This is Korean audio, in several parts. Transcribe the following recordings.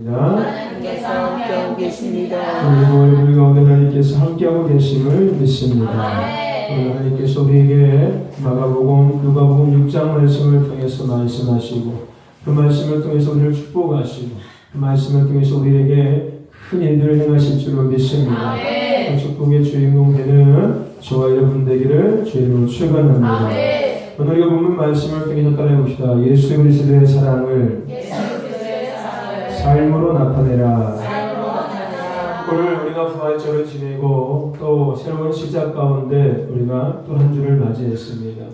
하나님께서 함께하고 계십니다. 그리고 우리 가운데 하나님께서 함께하고 계심을 믿습니다. 오늘 하나님께서 우리에게 마가복음, 누가복음 6장 말씀을 통해서 말씀하시고 그 말씀을 통해서 우리를 축복하시고 그 말씀을 통해서 우리에게 큰 일들을 행하실 줄로 믿습니다. 그 축복의 주인공 되는 저와 여러분 되기를 주님으로 축원합니다. 오늘 우리가 보는 말씀을 통해서 따라해봅시다. 예수 그리스도의 사랑을 삶으로 나타내라. 오늘 우리가 부활절을 지내고 또 새로운 시작 가운데 우리가 또 한 주를 맞이했습니다.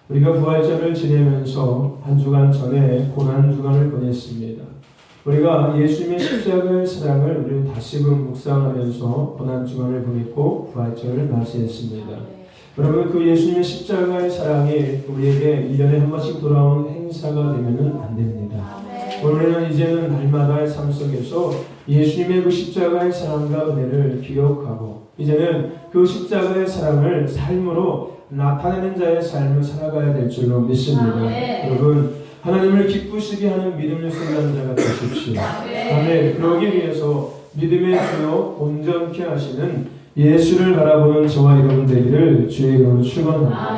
우리가 부활절을 지내면서 한 주간 전에 고난 주간을 보냈습니다. 우리가 예수님의 십자가의 사랑을 우리는 다시금 묵상하면서 고난 주간을 보냈고 부활절을 맞이했습니다. 여러분, 그 예수님의 십자가의 사랑이 우리에게 1년에 한 번씩 돌아온 행사가 되면 안 됩니다. 오늘은 이제는 날마다의 삶 속에서 예수님의 그 십자가의 사랑과 은혜를 기억하고 이제는 그 십자가의 사랑을 삶으로 나타내는 자의 삶을 살아가야 될 줄로 믿습니다. 여러분, 하나님을 기쁘시게 하는 믿음의 순간자가 되십시오. 아멘. 그러기 위해서 믿음의 주요 온전케 하시는 예수를 바라보는 저와 여러분 되기를 주의 이름으로 축원합니다.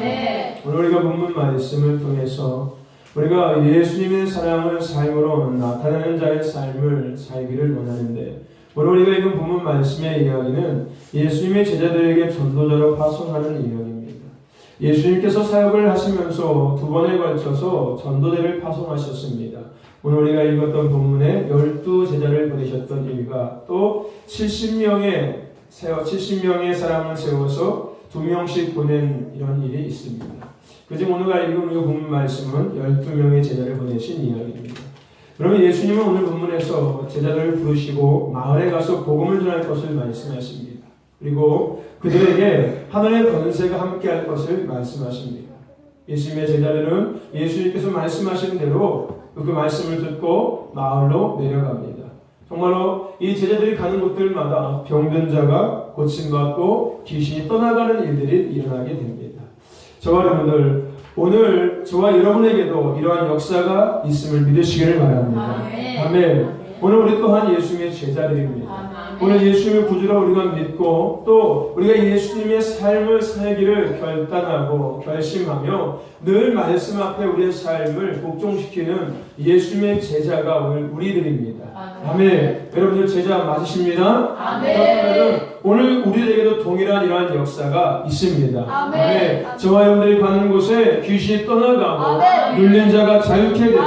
오늘 우리가 본문 말씀을 통해서 우리가 예수님의 사랑을 삶으로 나타내는 자의 삶을 살기를 원하는데 오늘 우리가 읽은 본문 말씀의 이야기는 예수님의 제자들에게 전도자로 파송하는 이야기입니다. 예수님께서 사역을 하시면서 두 번에 걸쳐서 전도대를 파송하셨습니다. 오늘 우리가 읽었던 본문에 12제자를 보내셨던 일과 또 70명의 사람을 세워서 2명씩 보낸 이런 일이 있습니다. 그중 오늘가 읽은 이 본문 말씀은 12명의 제자를 보내신 이야기입니다. 그러면 예수님은 오늘 본문에서 제자들을 부르시고 마을에 가서 복음을 전할 것을 말씀하십니다. 그리고 그들에게 하늘의 권세가 함께할 것을 말씀하십니다. 예수님의 제자들은 예수님께서 말씀하신 대로 그 말씀을 듣고 마을로 내려갑니다. 정말로 이 제자들이 가는 곳들마다 병든 자가 고침받고 귀신이 떠나가는 일들이 일어나게 됩니다. 저와 여러분들, 오늘 저와 여러분에게도 이러한 역사가 있음을 믿으시기를 바랍니다. 아멘. 오늘 우리 또한 예수님의 제자들입니다. 오늘 예수님을 구주로 우리가 믿고 또 우리가 예수님의 삶을 살기를 결단하고 결심하며 늘 말씀 앞에 우리의 삶을 복종시키는 예수님의 제자가 오늘 우리들입니다. 아멘. 여러분들 제자 맞으십니다? 그렇다면 오늘 우리에게도 동일한 이러한 역사가 있습니다. 아멘. 저와 여러분들이 가는 곳에 귀신이 떠나가고 눌린 자가 자유케 되고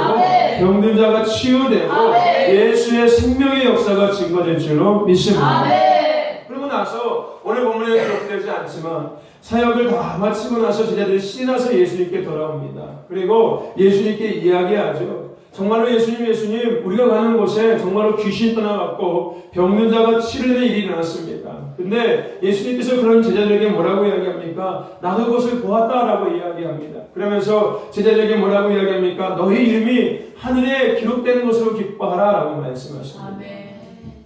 병든 자가 치유되고 예수의 생명의 역사가 증거될 줄로 믿습니다. 그러고 나서 오늘 본문에 기록되지 않지만 사역을 다 마치고 나서 제자들이 신이 나서 예수님께 돌아옵니다. 그리고 예수님께 이야기하죠. 정말로 예수님, 우리가 가는 곳에 정말로 귀신이 떠나갔고 병든 자가 치료되는 일이 일어났습니다. 근데 예수님께서 그런 제자들에게 뭐라고 이야기합니까? 나도 그것을 보았다라고 이야기합니다. 그러면서 제자들에게 뭐라고 이야기합니까? 너희 이름이 하늘에 기록되는 것으로 기뻐하라라고 말씀하십니다.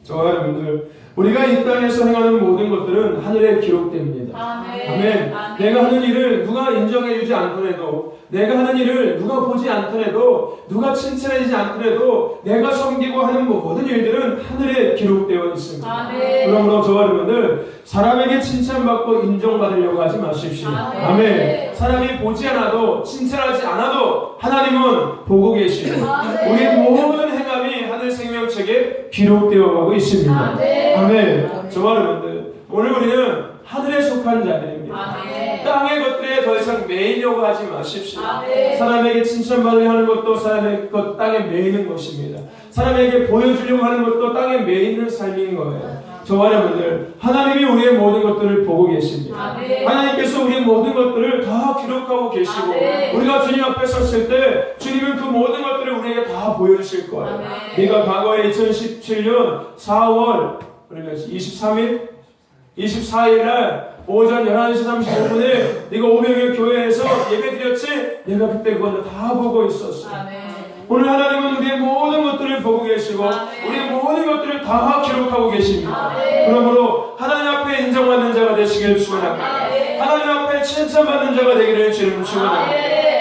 저와 여러분들, 우리가 이 땅에서 행하는 모든 것들은 하늘에 기록됩니다. 아멘. 내가 하는 일을 누가 인정해주지 않더라도, 내가 하는 일을 누가 보지 않더라도, 누가 칭찬해주지 않더라도 내가 섬기고 하는 모든 일들은 하늘에 기록되어 있습니다. 그러므로 저와 여러분들, 사람에게 칭찬받고 인정받으려고 하지 마십시오. 아멘. 사람이 보지 않아도 칭찬하지 않아도 하나님은 보고 계시고 우리 모든 행함이 하늘 생명책에 기록되어 가고 있습니다. 아멘. 저와 여러분들, 오늘 우리는 하늘에 속한 자들입니다. 땅의 것들에 더 이상 매이려고 하지 마십시오. 사람에게 칭찬받으려 하는 것도 사람의 것 땅에 매이는 것입니다. 사람에게 보여주려고 하는 것도 땅에 매이는 삶인 거예요. 저와 여러분들, 하나님이 우리의 모든 것들을 보고 계십니다. 하나님께서 우리의 모든 것들을 다 기록하고 계시고 우리가 주님 앞에 섰을 때 주님은 그 모든 것들을 우리에게 다 보여주실 거예요. 네가 과거에 2017년 4월 23일 24일날 오전 11시 35분에 네가 500여 교회에서 예배드렸지? 내가 그때 그거를 다 보고 있었어. 오늘 하나님은 우리의 모든 것들을 보고 계시고 우리의 모든 것들을 다 기록하고 계십니다. 그러므로 하나님 앞에 인정받는 자가 되시기를 축원합니다. 하나님 앞에 칭찬받는 자가 되기를 주님을 축원합니다.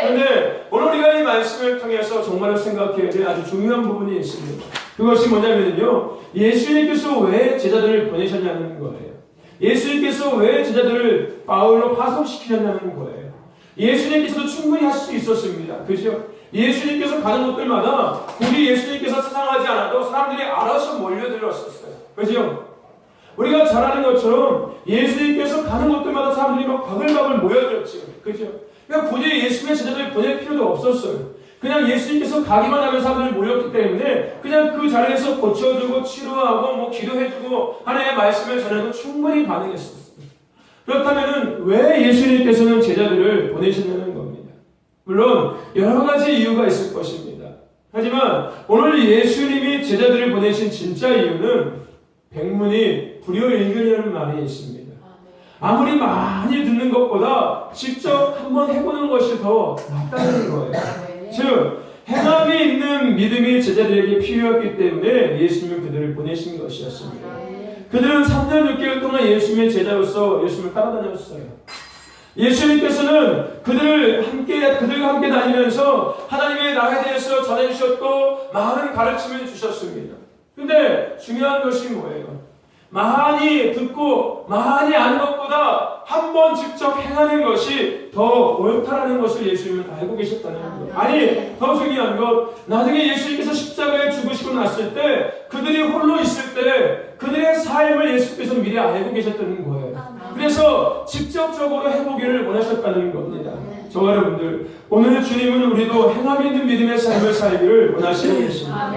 그런데 오늘 우리가 이 말씀을 통해서 정말로 생각해야 될 아주 중요한 부분이 있습니다. 그것이 뭐냐면요, 예수님께서 왜 제자들을 보내셨냐는 거예요. 예수님께서 왜 제자들을 바울로 파송시키셨냐는 거예요. 예수님께서도 충분히 하실 수 있었습니다. 그죠? 예수님께서 가는 곳들마다 굳이 예수님께서 사상하지 않아도 사람들이 알아서 몰려들었었어요. 그죠? 우리가 잘 아는 것처럼 예수님께서 가는 곳들마다 사람들이 막 바글바글 모여들었죠. 그죠? 그러니까 굳이 예수님의 제자들을 보낼 필요도 없었어요. 그냥 예수님께서 가기만 하면 사람들이 모였기 때문에 그냥 그 자리에서 고쳐주고 치료하고 뭐 기도해주고 하나님의 말씀을 전해도 충분히 가능했었어요. 그렇다면 왜 예수님께서는 제자들을 보내셨냐는 겁니다. 물론 여러 가지 이유가 있을 것입니다. 하지만 오늘 예수님이 제자들을 보내신 진짜 이유는 백문이 불여일견이라는 말이 있습니다. 아무리 많이 듣는 것보다 직접 한번 해보는 것이 더 낫다는 거예요. 즉 행함이 있는 믿음이 제자들에게 필요했기 때문에 예수님은 그들을 보내신 것이었습니다. 그들은 3년 6개월 동안 예수님의 제자로서 예수님을 따라다녔어요. 예수님께서는 그들과 함께 다니면서 하나님의 나라에 대해서 전해주셨고 많은 가르침을 주셨습니다. 근데 중요한 것이 뭐예요? 많이 듣고 많이 아는 것보다 한 번 직접 행하는 것이 더 옳다라는 것을 예수님은 알고 계셨다는 거예요. 아니, 더 중요한 것, 나중에 예수님께서 십자가에 죽으시고 났을 때 그들이 홀로 있을 때 그들의 삶을 예수님께서 미리 알고 계셨다는 거예요. 그래서 직접적으로 해보기를 원하셨다는 겁니다. 저와 여러분들, 오늘 주님은 우리도 행함이 있는 믿음의 삶을 살기를 원하시는 것입니다.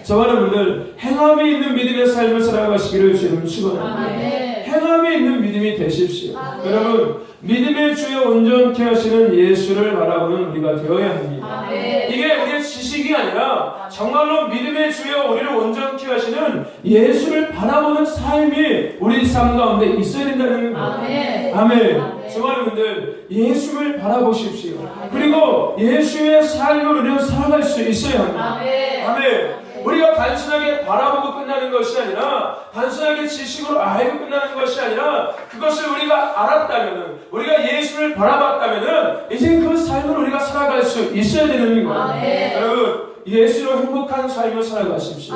저와 여러분들, 행함이 있는 믿음의 삶을 살아가시기를 주님 축원합니다. 행함이 있는 믿음이 되십시오. 여러분, 믿음의 주여 온전케 하시는 예수를 바라보는 우리가 되어야 합니다. 이게 우리의 지식이 아니라 정말로 믿음의 주여 우리를 온전케 하시는 예수를 바라보는 삶이 우리 삶 가운데 있어야 된다는 거예요. 아멘. 저와 여러분들, 예수를 바라보십시오. 그리고 예수의 삶을 우리는 살아갈 수 있어야 합니다. 아멘. 우리가 단순하게 바라보고 끝나는 것이 아니라 단순하게 지식으로 알고 끝나는 것이 아니라 그것을 우리가 알았다면, 우리가 예수를 바라봤다면 이제 그 삶을 우리가 살아갈 수 있어야 되는 거예요. 여러분, 예수로 행복한 삶을 살아가십시오.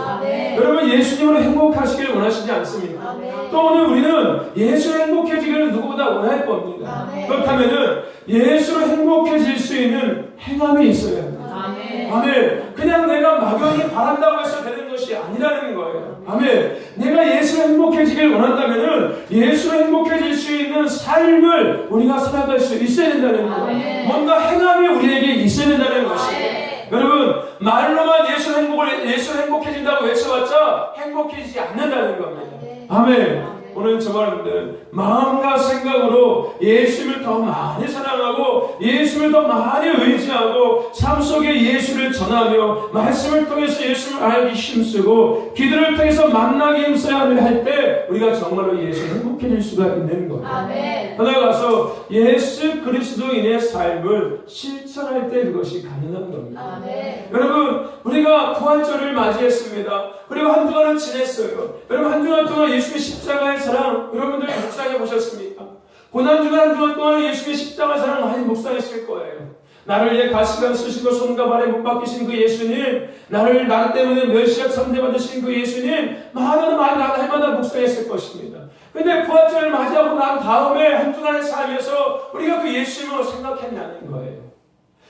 여러분, 예수님으로 행복하시길 원하시지 않습니까? 또 오늘 우리는 예수로 행복해지기를 누구보다 원할 겁니다. 그렇다면 예수로 행복해질 수 있는 행함이 있어야 합니다. 아멘. 그냥 내가 막연히 바란다고 해서 되는 것이 아니라는 거예요. 아멘. 내가 예수로 행복해지길 원한다면 예수로 행복해질 수 있는 삶을 우리가 살아갈 수 있어야 된다는 거예요. 뭔가 행함이 우리에게 있어야 된다는 것이에요. 여러분, 말로만 예수로 행복해진다고 외쳐봤자 행복해지지 않는다는 겁니다. 아멘. 오늘 저와 여러분들 마음과 생각으로 예수님을 더 많이 사랑하고 예수님을 더 많이 의지하고 삶 속에 예수를 전하며 말씀을 통해서 예수님을 알기 힘쓰고 기도를 통해서 만나기 힘써야 할 때 우리가 정말로 예수를 행복해질 수가 있는 겁니다. 나아가서 예수 그리스도인의 삶을 실천할 때 그것이 가능한 겁니다. 여러분, 우리가 부활절을 맞이했습니다. 그리고 한 주간을 지냈어요. 여러분, 한 주간 동안 예수의 십자가의 사랑 여러분들 묵상해 보셨습니까? 고난주간 한 주간 동안 예수의 십자가 사랑 많이 묵상했을 거예요. 나를 위해 가시관 쓰시고 손과 발에 못 박히신 그 예수님, 나를 나 때문에 멸시와 천대받으신 그 예수님, 많은 날마다 묵상했을 것입니다. 근데 부활절을 맞이하고 난 다음에 한 주간의 삶에서 우리가 그 예수님을 생각했냐는 거예요.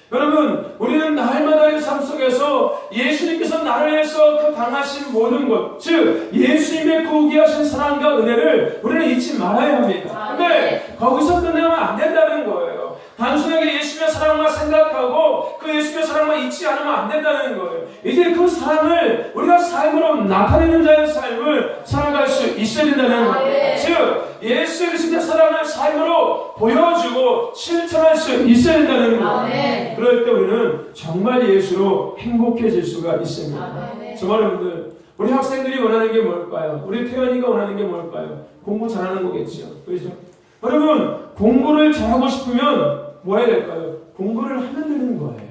여러분, 우리는 날마다의 삶 속에서 예수님께서 나를 위해서 그 당하신 모든 것, 즉 예수님의 그 우기하신 사랑과 은혜를 우리는 잊지 말아야 합니다. 근데 거기서 끝내면 안 된다는 거예요. 단순하게 예수님의 사랑만 생각하고 그 예수님의 사랑만 잊지 않으면 안 된다는 거예요. 이제 그 사랑을 우리가 삶으로 나타내는 자의 삶을 살아갈 수 있어야 된다는 거예요. 즉 예수 그리스도의 사랑을 삶으로 보여주고 실천할 수 있어야 된다는 거예요. 그럴 때 우리는 정말 예수로 행복해질 수가 있습니다. 정말 여러분들, 우리 학생들이 원하는 게 뭘까요? 우리 태연이가 원하는 게 뭘까요? 공부 잘하는 거겠죠. 그렇죠? 여러분, 공부를 잘하고 싶으면 뭐 해야 될까요? 공부를 하면 되는 거예요.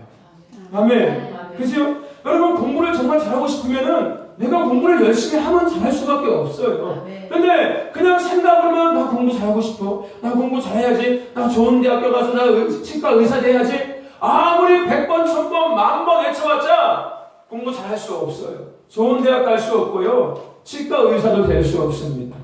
아멘. 그죠? 여러분, 공부를 정말 잘하고 싶으면은 내가 공부를 열심히 하면 잘할 수밖에 없어요. 근데 그냥 생각으로만 나 공부 잘하고 싶어, 나 공부 잘해야지, 나 좋은 대학교 가서 나 치과 의사 돼야지, 아무리 100번, 1000번, 10,000번 외쳐봤자 공부 잘할 수 없어요. 좋은 대학 갈 수 없고요. 치과 의사도 될 수 없습니다.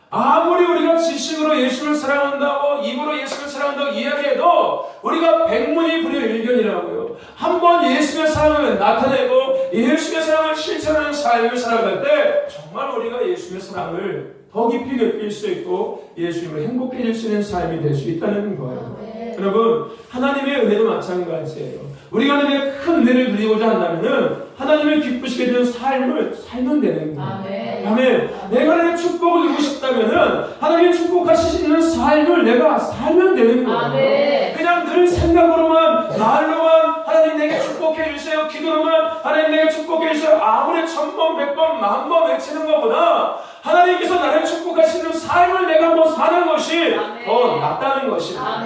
아무리 우리가 지식으로 예수를 사랑한다고 입으로 예수를 사랑한다고 이야기해도 우리가 백문이 불여일견이라고요. 한번 예수의 사랑을 나타내고 예수의 사랑을 실천하는 삶을 살아갈 때 정말 우리가 예수의 사랑을 더 깊이 느낄 수 있고 예수님을 행복해질 수 있는 삶이 될 수 있다는 거예요. 여러분, 하나님의 은혜도 마찬가지예요. 우리가 하나님의 큰 은혜를 누리고자 한다면 하나님을 기쁘시게 되는 삶을 살면 되는 거예요. 아멘. 내가 하나님의 축복을 누리고 싶다면 하나님의 축복하시는 삶을 내가 살면 되는 거예요. 그냥 늘 생각으로만 말로만 하나님 내게 축복해 주세요, 기도로만 하나님 내게 축복해 주세요, 아무리 1000번 100번 10,000번 외치는 것보다 하나님께서 나를 축복하시는 삶을 내가 한번 사는 것이 더 낫다는 것입니다.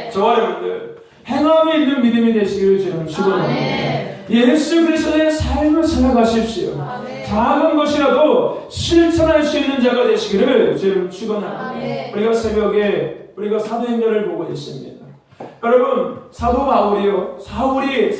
저와 여러분들 행함이 있는 믿음이 되시기를 주님 축원합니다. 예수 그리스도의 삶을 살아가십시오. 작은 것이라도 실천할 수 있는 자가 되시기를 주님 축원합니다. 우리가 새벽에 우리가 사도행전을 보고 있습니다. 여러분, 사도 바울이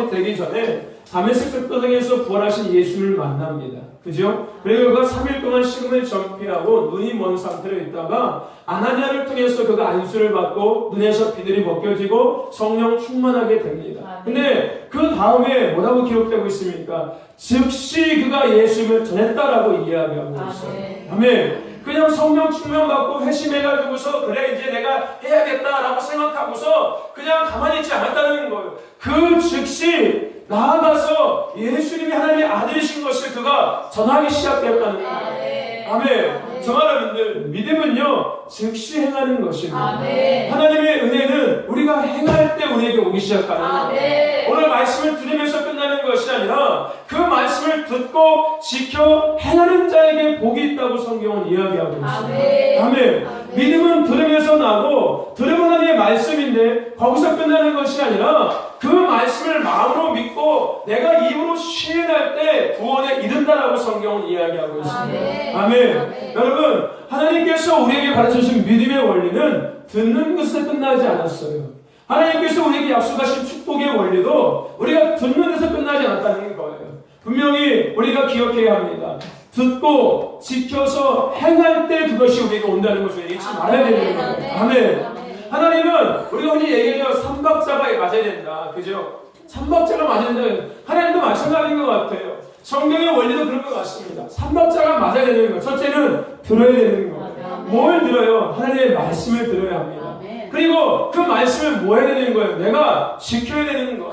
되기 전에 다메섹 도상에서 부활하신 예수를 만납니다. 그죠? 그리고 그가 3일 동안 식음을 전폐하고 눈이 먼 상태로 있다가 아나니아를 통해서 그가 안수를 받고 눈에서 비늘이 벗겨지고 성령 충만하게 됩니다. 근데 그 다음에 뭐라고 기록되고 있습니까? 즉시 그가 예수님을 전했다라고 이야기하고 있어요. 아멘. 그냥 성령 충만 받고 회심해가지고서 그래 이제 내가 해야겠다라고 생각하고서 그냥 가만히 있지 않았다는 거예요. 그 즉시 나아가서 예수님이 하나님의 아들이신 것을 그가 전하기 시작했다는 거예요. 아멘. 정말 여러분들, 믿음은요 즉시 행하는 것입니다. 하나님의 은혜는 우리가 행할 때 우리에게 오기 시작하는 거예요. 오늘 말씀을 들으면서 끝나는 것이 아니라 그 말씀을 듣고 지켜 행하는 자에게 복이 있다고 성경은 이야기하고 있습니다. 아멘. 믿음은 들으면서 나고 들으면 하나님의 말씀인데 거기서 끝나는 것이 아니라 그 말씀을 마음으로 믿고 내가 입으로 시인할 때 구원에 이른다라고 성경은 이야기하고 있습니다. 아멘. 여러분, 하나님께서 우리에게 가르쳐주신 믿음의 원리는 듣는 것에 끝나지 않았어요. 하나님께서 우리에게 약속하신 축복의 원리도 우리가 듣는 데서 끝나지 않았다는 거예요. 분명히 우리가 기억해야 합니다. 듣고 지켜서 행할 때 그것이 우리에게 온다는 것을 잊지 말아야 되는 거예요. 아멘. 하나님은 우리가 흔히 얘기하죠. 삼박자가 맞아야 된다. 그죠? 삼박자가 맞아야 된다. 하나님도 마찬가지인 것 같아요. 성경의 원리도 그런 것 같습니다. 삼박자가 맞아야 되는 거. 첫째는 들어야 되는 거. 뭘 들어요? 하나님의 말씀을 들어야 합니다. 그리고 그 말씀을 뭐 해야 되는 거예요? 내가 지켜야 되는 거.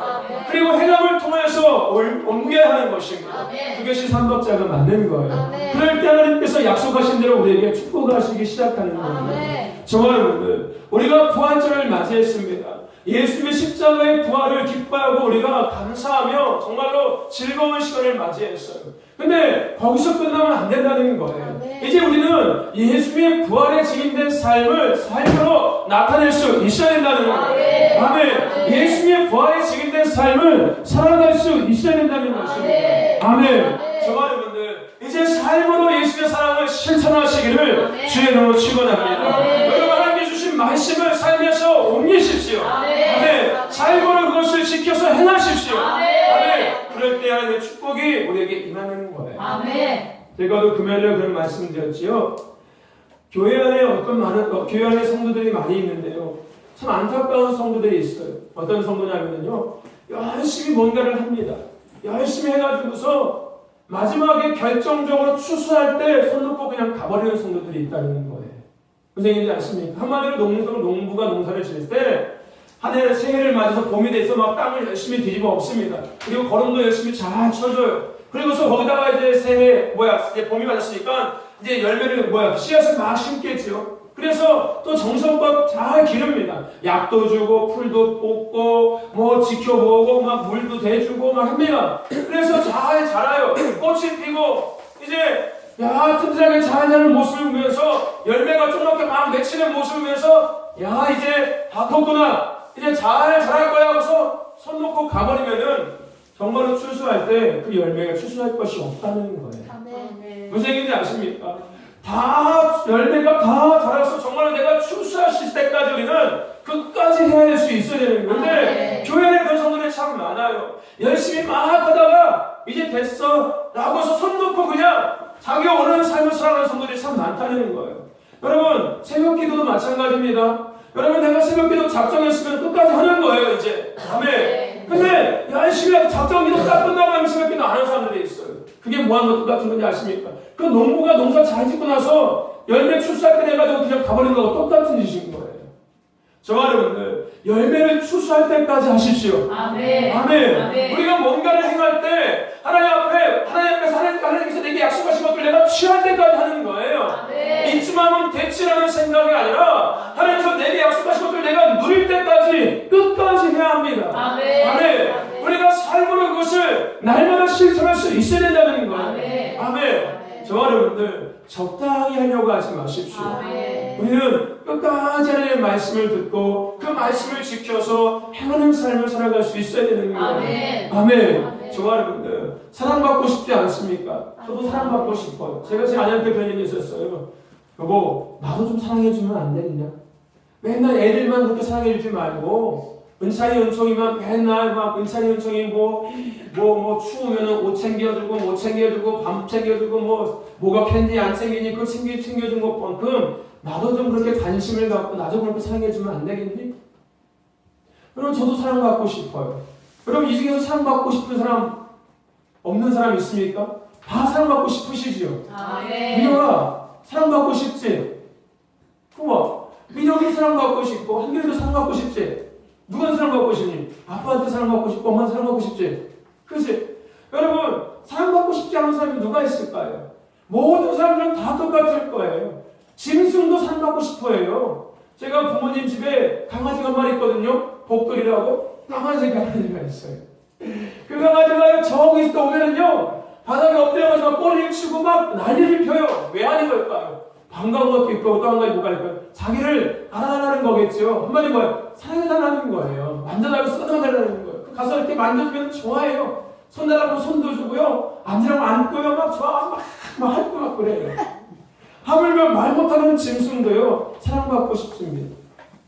그리고 행함을 통해서 옮겨야 하는 것입니다. 그것이 삼박자가 맞는 거예요. 그럴 때 하나님께서 약속하신 대로 우리에게 축복하시기 시작하는 겁니다. 저와 여러분들, 우리가 부활절을 맞이했습니다. 예수님의 십자가의 부활을 기뻐하고 우리가 감사하며 정말로 즐거운 시간을 맞이했어요. 근데 거기서 끝나면 안 된다는 거예요. 이제 우리는 예수님의 부활에 직인된 삶을 삶으로 나타낼 수 있어야 된다는 거예요. 아멘. 예수님의 부활에 직인된 삶을 살아갈 수 있어야 된다는 것입니다. 아멘. 저와 여러분들, 이제 삶으로 예수의 사랑을 실천하시기를 주의 이름으로 축원합니다. 여러분, 하나님께 주신 말씀을 삶에서 옮기십시오. 아멘. 삶으로 그것을 지켜서 행하십시오. 아멘. 그럴 때 하나님의 축복이 우리에게 임하는 거예요. 제가도 금요일에 그런 말씀드렸지요. 교회 안에 교회 안에 성도들이 많이 있는데요. 참 안타까운 성도들이 있어요. 어떤 성도냐면요, 열심히 뭔가를 합니다. 열심히 해가지고서 마지막에 결정적으로 추수할 때 손 놓고 그냥 가버리는 성도들이 있다는 거예요. 무슨 얘기인지 아십니까? 한마디로 농부가 농사를 지을 때 한 해 새해를 맞아서 봄이 돼서 막 땅을 열심히 뒤집어 엎습니다. 그리고 거름도 열심히 잘 쳐줘요. 그리고서 거기다가 이제 이제 봄이 맞았으니까 이제 열매를 씨앗을 막 심겠지요. 그래서 또 정성껏 잘 기릅니다. 약도 주고 풀도 뽑고 뭐 지켜보고 막 물도 대주고 막 합니다. 그래서 잘 자라요. 꽃이 피고 이제 튼튼하게 잘 자라는 모습을 보면서 열매가 쫀득하게 막 맺히는 모습을 보면서 이제 다 컸구나, 이제 잘 자랄 거야 하고서 손 놓고 가버리면은 정말로 추수할 때 그 열매가 추수할 것이 없다는 거예요. 무슨 얘기인지 아십니까? 열매가 다 자라서 정말로 내가 추수하실 때까지 우리는 끝까지 해야 할 수 있어야 되는 건데 교회 안에 그런 성도들이 참 많아요. 열심히 막 하다가 이제 됐어 라고 해서 손 놓고 그냥 자기가 원하는 삶을 살아가는 성도들이 참 많다는 거예요. 여러분, 새벽 기도도 마찬가지입니다. 여러분, 내가 새벽 기도 작정했으면 끝까지 하는 거예요, 이제. 아멘. 근데 열심히 작정 기도 딱 끝나고 하면 새벽 기도 안 하는 사람들이 있어요. 그게 뭐하는 것 똑같은 건지 아십니까? 그 농부가 농사 잘 짓고 나서 열매 추수할 때 돼가지고 그냥 가버리는 거하고 똑같은 짓인 거예요. 저와 여러분들, 열매를 추수할 때까지 하십시오. 아멘. 아멘. 아멘. 우리가 뭔가를 행할 때 하나님 앞에 하나님께서 내게 약속하신 것들 내가 취할 때까지 하는 거예요. 아멘. 이쯤 하면 대치라는 생각이 아니라 하나님께서 내게 약속하신 것들 내가 누릴 때까지 끝까지 해야 합니다. 아멘. 아멘. 아멘. 우리가 삶으로 그것을 날마다 실천할 수 있어야 된다는 거예요. 아멘. 아멘. 저와 여러분들 적당히 하려고 하지 마십시오. 아멘. 우리는 끝까지 하나님의 말씀을 듣고 그 말씀을 지켜서 행하는 삶을 살아갈 수 있어야 되는 거예요. 아멘. 아멘. 아멘. 저와 여러분들 사랑받고 싶지 않습니까? 저도 사랑받고 싶어요. 제가 제 아내한테 그런 얘기 있었어요. 여보, 나도 좀 사랑해주면 안 되느냐? 맨날 애들만 그렇게 사랑해주지 말고 은찬이 은총이만 맨날 막 은찬이 은총이 뭐 추우면은 옷 챙겨주고 못 챙겨주고 밥 챙겨주고 뭐가 캔디 안 챙기니 그거 챙겨준 것만큼 나도 좀 그렇게 관심을 갖고 나도 그렇게 사랑해주면 안 되겠니? 여러분, 저도 사랑받고 싶어요. 여러분, 이 중에서 사랑받고 싶은 사람 없는 사람 있습니까? 다 사랑받고 싶으시지요? 아멘. 민호가 사랑받고 싶지? 부모, 민호이 사랑받고 싶고 한결이도 사랑받고 싶지? 누가 사랑받고 싶니? 아빠한테 사랑받고 싶고 엄마한테 사랑받고 싶지? 그렇지? 여러분, 사랑받고 싶지 않은 사람이 누가 있을까요? 모든 사람들은 다 똑같을 거예요. 짐승도 사랑받고 싶어해요. 제가 부모님 집에 강아지가 한 마리 있거든요. 복돌이라고 까만색 강아지가 있어요. 그 강아지가 저기서 오면은요 바닥에 엎드려가지고 꼬리를 치고 막 난리를 펴요. 왜 하는 걸까요? 반가운 것도 있고 또 한 가지 뭐가 있을까요? 자기를 알아달라는 거겠죠. 한마디 뭐예요? 사랑해달라는 거예요. 만져달라고 쓰다달라는 거예요. 가서 이렇게 만져주면 좋아해요. 손 달라고 손도 주고요. 앉으라고 안고요. 막 좋아 막 할 거 막 그래요. 하물며 말 못하는 짐승도요 사랑받고 싶습니다.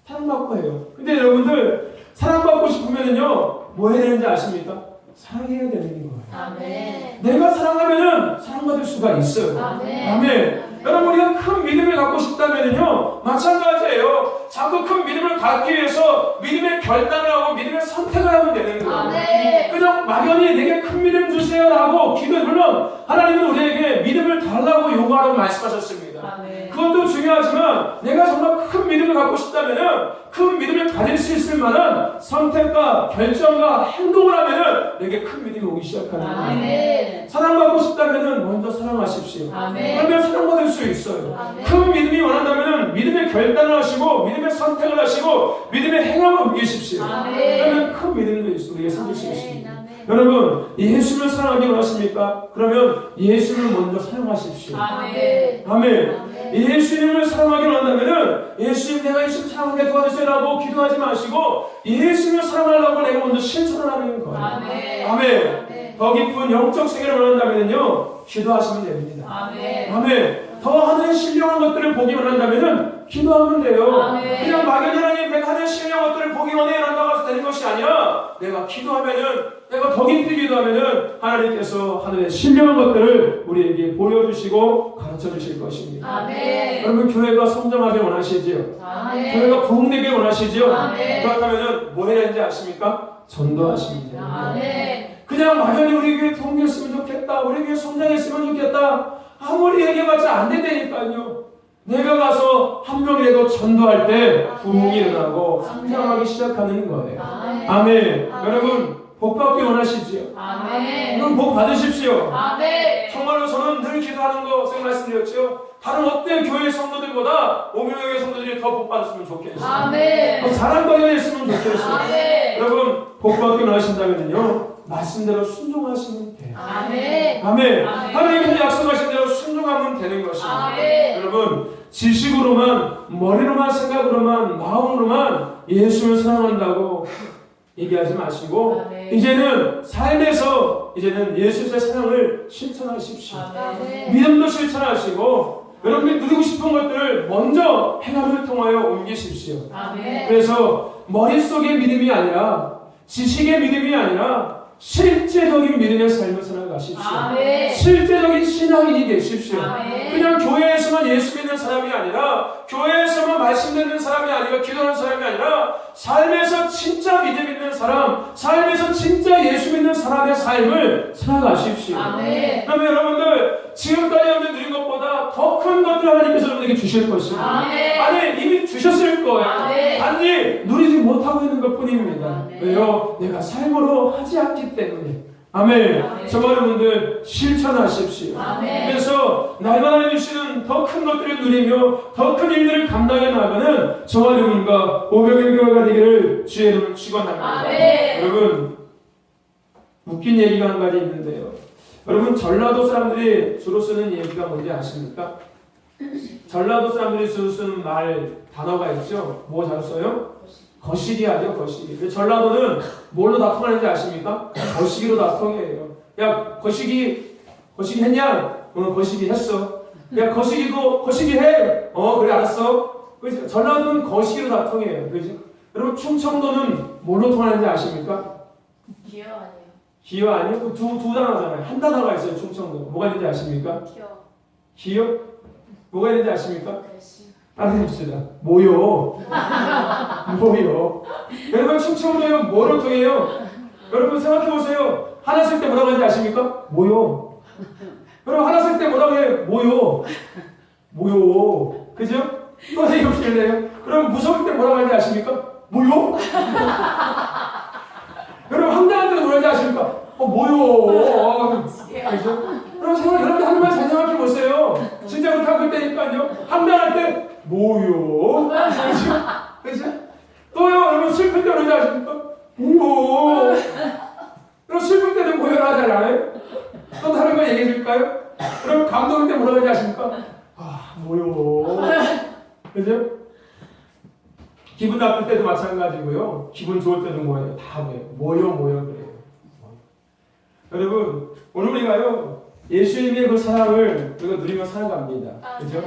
사랑받고 해요. 근데 여러분들 사랑받고 싶으면은요 뭐 해야 되는지 아십니까? 사랑해야 되는 거예요. 아멘. 내가 사랑하면은 사랑받을 수가 있어요. 아멘. 아멘. 여러분, 우리가 큰 믿음을 갖고 싶다면요 마찬가지예요. 자꾸 큰 믿음을 갖기 위해서 믿음의 결단을 하고 믿음의 선택을 하면 되는 거예요. 아멘. 그냥 막연히 내게 큰 믿음 주세요라고 기도, 물론 하나님은 우리에게 믿음을 달라고 요구하라고 말씀하셨습니다. 아멘. 그것도 중요하지만 내가 정말 큰 믿음을 갖고 싶다면은 큰 믿음을 가질 수 있을 만한 선택과 결정과 행동을 하면은 내게 큰 믿음이 오기 시작하는 거예요. 아멘. 사랑받고 싶다면은 먼저 사랑하십시오. 아멘. 그러면 사랑받을 수 있어요. 아멘. 큰 믿음이 원한다면은 믿음의 결단을 하시고 믿음의 선택을 하시고 믿음의 행함을 옮기십시오. 아멘. 그러면 큰 믿음도 우리에게 생길 수 있습니다. 아멘. 여러분, 예수를 사랑하기 원하십니까? 그러면 예수를 먼저 사랑하십시오. 아멘. 아멘. 예수님을 사랑하기 원한다면은 예수님, 내가 예수님 사랑하게 도와주세요라고 기도하지 마시고 예수님을 사랑하려고 내가 먼저 실천을 하는 거예요. 아멘. 아멘. 더 깊은 영적 세계를 원한다면요 기도하시면 됩니다. 아멘. 아멘. 더 하늘의 신령한 것들을 보기 원한다면은 기도하면 돼요. 아멘. 그냥 막연히 하나님 내가 하늘의 신령한 것들을 보기 원해요 한다고 해서 되는 것이 아니라 내가 기도하면은, 내가 더 깊이 기도하면은 하나님께서 하늘의 신령한 것들을 우리에게 보여주시고 가르쳐주실 것입니다. 아멘. 여러분, 교회가 성장하길 원하시지요? 아멘. 교회가 부흥되길 원하시지요? 아멘. 그렇다면은 뭐 해야 되는지 아십니까? 전도하시면 돼요. 아멘. 그냥 막연히 우리 교회 부흥했으면 좋겠다, 우리 교회 성장했으면 좋겠다, 아무리 얘기해봤자 안 된다니까요. 내가 가서 한 명이라도 전도할 때 부흥이 일어나고 성장하기 시작하는 거예요. 아멘. 아멘. 아멘. 여러분, 복 받기 원하시지요? 아멘. 여러분, 복 받으십시오. 아멘. 정말로 저는 늘 기도하는 거 제가 말씀드렸죠. 다른 어떤 교회 성도들보다 오묘교회 성도들이 더 복 받았으면 좋겠어요. 아멘. 더 잘한 거에 했으면 좋겠어요. 아멘. 여러분, 복 받기 원하신다면요 말씀대로 순종하시면 돼요. 아멘. 아멘. 아멘. 하나님께서 약속하신 대로 순종하면 되는 것입니다. 아멘. 여러분, 지식으로만, 머리로만, 생각으로만, 마음으로만 예수를 사랑한다고 얘기하지 마시고 아멘. 이제는 삶에서 이제는 예수의 사랑을 실천하십시오. 아멘. 믿음도 실천하시고 여러분이 누리고 싶은 것들을 먼저 행함을 통하여 옮기십시오. 아멘. 그래서 머릿속의 믿음이 아니라 지식의 믿음이 아니라 실제적인 믿음의 삶을 살아가십시오. 아멘. 실제적인 신앙인이 되십시오. 아멘. 그냥 교회에서만 예수 믿는 사람이 아니라, 교회에서만 말씀 듣는 사람이 아니라, 기도하는 사람이 아니라, 삶에서 진짜 믿음 있는 사람, 삶에서 진짜 예수 믿는 사람의 삶을 살아가십시오. 아멘. 그러면 여러분들, 지금까지 여러분들 누린 것보다 더 큰 것들을 하나님께서 여러분들에게 주실 것입니다. 아멘. 아니, 이미 주셨을 거예요. 아멘. 단지 누리지 못하고 있는 것 뿐입니다. 아멘. 왜요? 내가 삶으로 하지 않기 때문에. 아멘. 아멘. 저 여러분들 실천하십시오. 아멘. 그래서 날마다 주시는 더 큰 것들을 누리며 더 큰 일들을 감당해 나가는 저와 여러분과 오병의 교회가 되기를 주의 이름으로 축원합니다. 아멘. 여러분, 웃긴 얘기가 한 가지 있는데요. 여러분, 전라도 사람들이 주로 쓰는 얘기가 뭔지 아십니까? 전라도 사람들이 주로 쓰는 단어가 있죠. 뭐 잘 써요? 거시기 하죠, 거시기. 전라도는 뭘로 다 통하는지 아십니까? 거시기로 다 통해요. 야, 거시기 했냐? 거시기 했어. 야, 거시기 해. 그래, 알았어. 그죠? 전라도는 거시기로 다 통해요. 그죠? 여러분, 충청도는 뭘로 통하는지 아십니까? 기여 아니에요. 기여 아니요? 두 단어잖아요. 한 단어가 있어요, 충청도. 뭐가 있는지 아십니까? 기여. 기여? 뭐가 있는지 아십니까? 글씨. 따라해봅시다. 모요. 여러분, 충청도는 뭐를 통해요? 여러분, 생각해보세요. 하나 쓸 때 뭐라고 하는지 아십니까? 모요. 여러분, 하나 쓸 때 뭐라고 해요? 모요. 그죠? 또 생각해보실래요? 그럼 무서울 때 뭐라고 하는지 아십니까? 모요? 여러분, 황당할 때는 뭐라고 하는지 아십니까? 모요. 그죠? 여러분, 한 말 잘 생각해보세요. 진짜 그렇게 하고 있다니까요. 황당할 때 모요. 그죠? 또요, 여러분, 슬플 때 뭐라고 아십니까? 모요. 여러분, 슬플 때는 모요를 하잖아요. 또 다른 거 얘기해 줄까요? 그럼 감동할 때 뭐라고 하지 아십니까? 모요. 그죠? 기분 나쁠 때도 마찬가지고요. 기분 좋을 때도 뭐예요? 다 모여 그래요. 여러분, 오늘 우리가요, 예수님의 그 사랑을 우리가 누리며 살아갑니다. 그죠?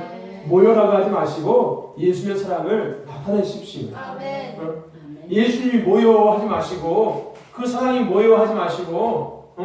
모여라고 하지 마시고 예수님의 사랑을 나타내십시오. 아멘. 예수님이 모여 하지 마시고 그 사랑이 모여 하지 마시고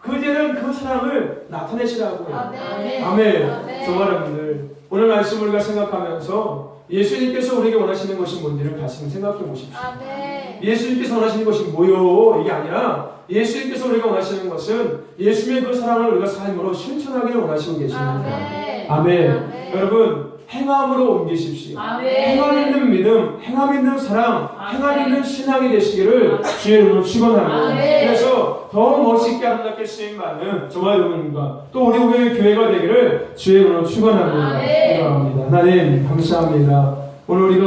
그제는 그 사랑을 나타내시라고요. 아멘. 아멘. 정말 여러분들, 오늘 말씀을 우리가 생각하면서 예수님께서 우리에게 원하시는 것이 뭔지를 다시 생각해 보십시오. 아멘. 예수님께서 원하시는 것이 뭐요? 이게 아니라 예수님께서 우리가 원하시는 것은 예수님의 그 사랑을 우리가 삶으로 실천하기를 원하시고 계십니다. 아멘. 아멘. 아멘. 여러분, 행함으로 옮기십시오. 아멘. 행함 있는 믿음, 행함 있는 사랑, 아멘. 행함 있는 신앙이 되시기를 주의 이름으로 축원합니다. 아멘. 그래서 더 멋있게 아름답게 쓰임받는 저와 여러분과 또 우리 교회가 되기를 주의 이름으로 축원합니다. 아멘. 기도합니다. 하나님 감사합니다. 오늘 우리가